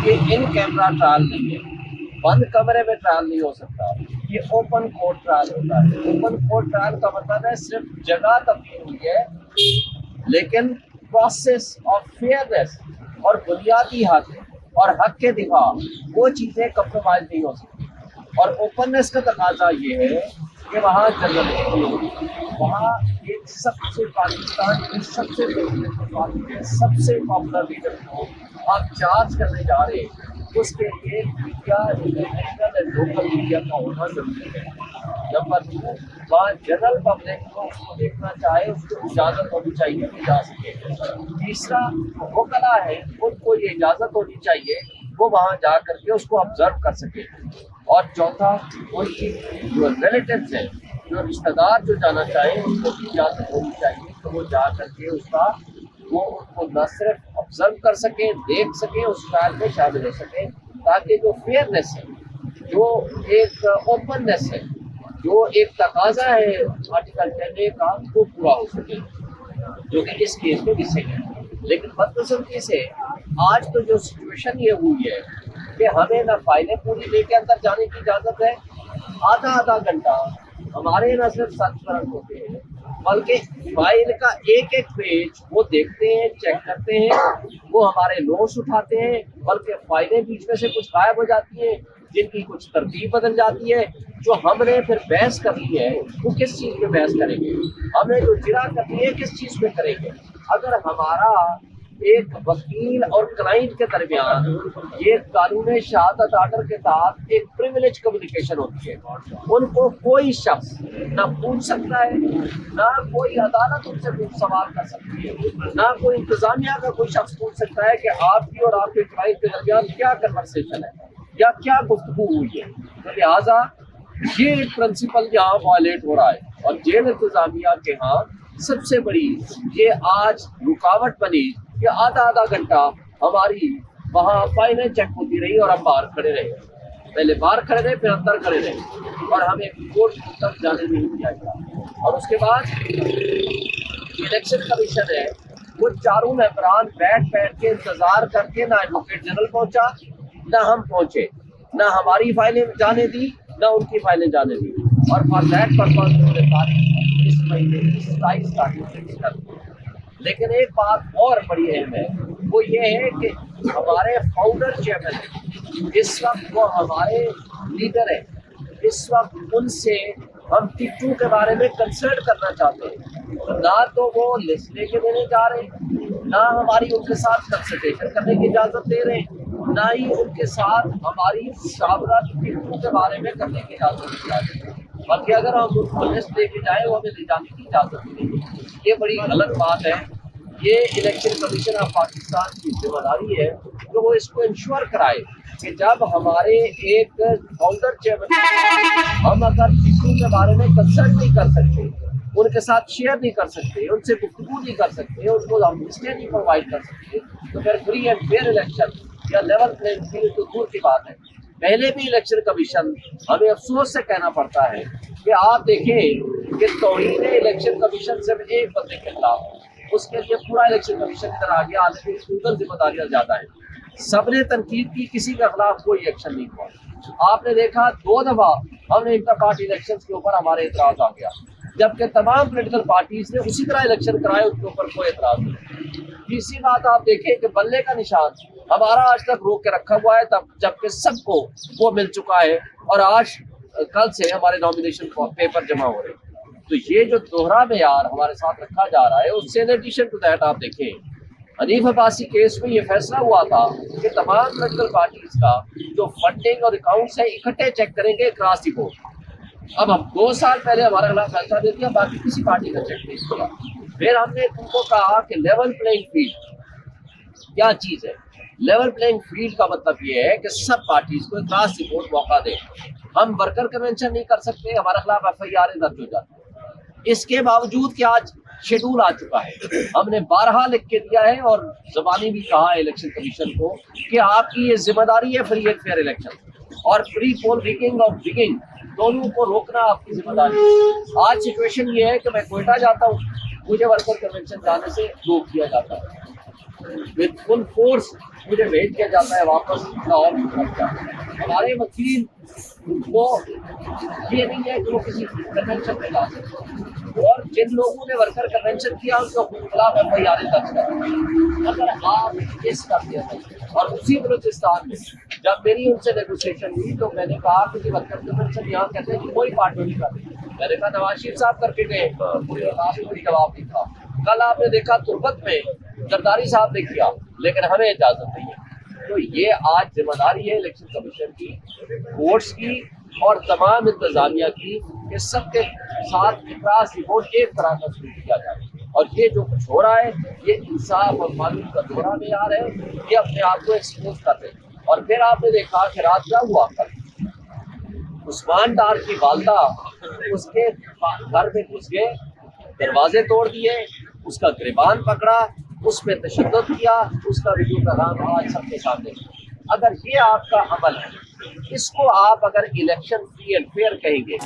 یہ ان camera trial نہیں ہے، بند کمرے میں ٹرائل نہیں ہو سکتا، یہ اوپن کورٹ ٹرائل ہوتا ہے۔ اوپن کورٹ ٹرائل کا مطلب ہے صرف جگہ تبدیل ہوئی ہے، لیکن پروسیس آف فیئرنیس اور بنیادی حق اور حق کے دفاع وہ چیزیں کمپرومائز نہیں ہو سکتی۔ اور اوپننیس کا تقاضا یہ ہے کہ وہاں جرنلسٹ ہوگی، وہاں ایک سب سے پاکستان کی سب سے سب سے پاپولر لیڈر کو آپ چارج کرنے جا رہے ہیں، اس کے لیے media international and local media کا ہونا ضروری ہے۔ نمبر 2، وہاں جنرل پبلک کو اس کو دیکھنا چاہے، اس کو اجازت ہونی چاہیے کہ جا سکے۔ تیسرا، وکلا ہے ان کو یہ اجازت ہونی چاہیے وہ وہاں جا کر کے اس کو آبزرو کر سکے۔ اور چوتھا، ان کی جو ریلیٹیوز ہیں، جو رشتہ دار جو جانا چاہیں ان کو بھی اجازت ہونی چاہیے کہ وہ جا کر کے اس کا وہ ان کو نہ صرف آبزرو کر سکیں، دیکھ سکیں، اس ٹرائل میں شامل ہو سکیں، تاکہ جو فیئرنیس ہے، جو ایک اوپننیس ہے، جو ایک تقاضا ہے آرٹیکل 10A کا، وہ پورا ہو سکے، جو کہ اس کیس میں مسنگ ہے۔ لیکن بدقسمتی سے آج تو جو سچویشن یہ ہوئی ہے کہ ہمیں نہ فائلیں پوری لے کے اندر جانے کی اجازت ہے، آدھا گھنٹہ ہمارے نہ صرف سرچ ورنٹ ہوتے ہیں بلکہ فائل کا ایک ایک پیج وہ دیکھتے ہیں، چیک کرتے ہیں، وہ ہمارے نوٹس اٹھاتے ہیں، بلکہ فائلیں بیچ میں سے کچھ غائب ہو جاتی ہیں، جن کی کچھ ترتیب بدل جاتی ہے۔ جو ہم نے پھر بحث کرنی ہے وہ کس چیز پہ بحث کریں گے، ہمیں جو جرا کرنی ہے کس چیز پہ کریں گے۔ اگر ہمارا ایک وکیل اور کلائنٹ کے درمیان یہ قانون شہادت آرڈر کے تحت ایک پریویلیج کمیونیکیشن ہوتی ہے، ان کو کوئی شخص نہ پوچھ سکتا ہے، نہ کوئی عدالت ان سے کچھ سوال کر سکتی ہے، نہ کوئی انتظامیہ کا کوئی شخص پوچھ سکتا ہے کہ آپ کی اور آپ کے کلائنٹ کے درمیان کیا کنورسیشن ہے یا کیا گفتگو ہوئی ہے۔ تو لہٰذا یہ پرنسپل یہاں وائلیٹ ہو رہا ہے، اور جیل انتظامیہ کے ہاں سب سے بڑی یہ آج رکاوٹ بنی کہ آدھا گھنٹہ ہماری وہاں فائلیں چیک ہوتی رہی اور ہم باہر کھڑے رہے، پہلے باہر کھڑے رہے پھر اندر کھڑے رہے، اور ہمیں کورٹ تک جانے نہیں دیا گیا۔ اور اس کے بعد الیکشن کمیشن ہے، وہ چاروں ممبران بیٹھ کے انتظار کر کے نہ ایڈوکیٹ جنرل پہنچا، نہ ہم پہنچے، نہ ہماری فائلیں جانے دی نہ ان کی فائلیں جانے دی، اور فار دیٹ پرپز انہوں نے تاریخ اس مہینے کی 27 تاریخ سے فکس کر دی۔ لیکن ایک بات اور بڑی اہم ہے، وہ یہ ہے کہ ہمارے فاؤنڈر چیئرمین اس وقت وہ ہمارے لیڈر ہیں، اس وقت ان سے ہم ٹک 2 کے بارے میں کنسلٹ کرنا چاہتے ہیں، نہ تو وہ لسٹ لے کے دینے جا رہے ہیں، نہ ہماری ان کے ساتھ کنسلٹیشن کرنے کی اجازت دے رہے ہیں، نہ ہی ان کے ساتھ ہماری مشاورت ٹک 2 کے بارے میں کرنے کی اجازت دی جاتی ہے، بلکہ اگر ہم ان کو لسٹ لے کے جائیں وہ ہمیں لے جانے کی اجازت نہیں ہے۔ یہ بڑی غلط بات ہے۔ یہ الیکشن کمیشن آف پاکستان کی ذمہ داری ہے کہ وہ اس کو انشور کرائے کہ جب ہمارے ایک فاؤنڈر چیئرمین ہم اگر ٹک 2 کے بارے میں کنسلٹ نہیں کر سکتے، ان کے ساتھ شیئر نہیں کر سکتے، ان سے گفتگو نہیں کر سکتے، ان کو ہم لسٹیں نہیں پرووائڈ کر سکتے، تو پھر فری اینڈ فیئر الیکشن یا لیول پلینگ فیلڈ تو دور کی بات ہے۔ پہلے بھی الیکشن کمیشن ہمیں افسوس سے کہنا پڑتا ہے کہ آپ دیکھیں کہ توہین الیکشن کمیشن سے ایک بندے کے خلاف اس کے لیے پورا الیکشن کمیشن ادھر آ گیا، حالانکہ ٹوٹل ذمہ داریاں زیادہ ہیں۔ سب نے تنقید کی، کسی کے خلاف کوئی ایکشن نہیں ہوا۔ آپ نے دیکھا 2 دفعہ ہم نے انٹر پارٹی الیکشن کے اوپر ہمارے اعتراض آ گیا، جبکہ تمام پولیٹیکل پارٹیز نے اسی طرح الیکشن کرائے، ان کے اوپر کوئی اعتراض نہیں۔ تیسری بات آپ دیکھیں کہ بلے کا نشان ہمارا آج تک روک کے رکھا ہوا ہے، تب جبکہ سب کو وہ مل چکا ہے، اور آج کل سے ہمارے نامینیشن پیپر جمع ہو رہے ہیں۔ تو یہ جو دوہرا معیار ہمارے ساتھ رکھا جا رہا ہے، اس سے ان ایڈیشن ٹو دیٹ آپ دیکھیں حنیف عباسی کیس میں یہ فیصلہ ہوا تھا کہ تمام پولیٹیکل پارٹیز کا جو فنڈنگ اور اکاؤنٹس ہیں اکٹھے چیک کریں گے اکراس دی بورڈ۔ اب ہم 2 سال پہلے ہمارے خلاف فیصلہ دے دیا، باقی کسی پارٹی کا چیک نہیں کیا۔ پھر ہم نے ان کو کہا کہ لیول پلینگ فیلڈ کیا چیز ہے۔ لیول پلینگ فیلڈ کا مطلب یہ ہے کہ سب پارٹیز کو اکراس دی بورڈ موقع دیں۔ ہم ورکر کنونشن نہیں کر سکتے، ہمارے خلاف FIR درج ہو جاتی ہے۔ اس کے باوجود کہ آج شیڈول آ چکا ہے، ہم نے بارہا لکھ کے دیا ہے اور زبانی بھی کہا ہے الیکشن کمیشن کو کہ آپ کی یہ ذمہ داری ہے فری اینڈ فیئر الیکشن اور فری پول ریگنگ اور ڈگنگ دونوں کو روکنا آپ کی ذمہ داری ہے۔ آج سچویشن یہ ہے کہ میں کوئٹہ جاتا ہوں، مجھے ورکر کنونشن جانے سے روک دیا جاتا ہے۔ with full force مجھے بھیج کیا جاتا ہے واپس لاہور کی طرف جا. ہمارے وکیل وہ یہ نہیں ہے کہ وہ کسی کنونشن میں لا سکتے، اور جن لوگوں نے ورکر کنونشن کیا ان کے خلاف FIR درج کریں. اگر آپ اس کا اور اسی بلوچستان میں جب میری ان سے نیگوسیشن ہوئی تو میں نے کہا کہ ورکر کنونشن یہاں کہتے ہیں کہ کوئی پارٹی نہیں کرتی. میں نے کہا نواز شریف صاحب کر کے گئے، کوئی جواب نہیں تھا. کل آپ نے دیکھا تربت میں زرداری صاحب نے کیا، لیکن ہمیں اجازت نہیں ہے. تو یہ آج ذمہ داری ہے الیکشن کمیشن کی، ووٹس کی اور تمام انتظامیہ کی کہ سب کے ساتھ اکراس رپورٹ ایک طرح کا سلوک کیا جائے. اور یہ جو کچھ ہو رہا ہے یہ انصاف اور قانون کا دورہ معیار ہے، یہ اپنے آپ کو ایکسپوز کر رہے ہیں. اور پھر آپ نے دیکھا کہ رات کیا ہوا کر عثمان ڈار کی والدہ اس کے گھر میں گھس گئے، دروازے توڑ دیے، اس کا گریبان پکڑا، اس پہ تشدد کیا، اس کا ویڈیو پیغام آج سب کے سامنے. اگر یہ آپ کا عمل ہے، اس کو آپ اگر الیکشن فری اینڈ فیئر کہیں گے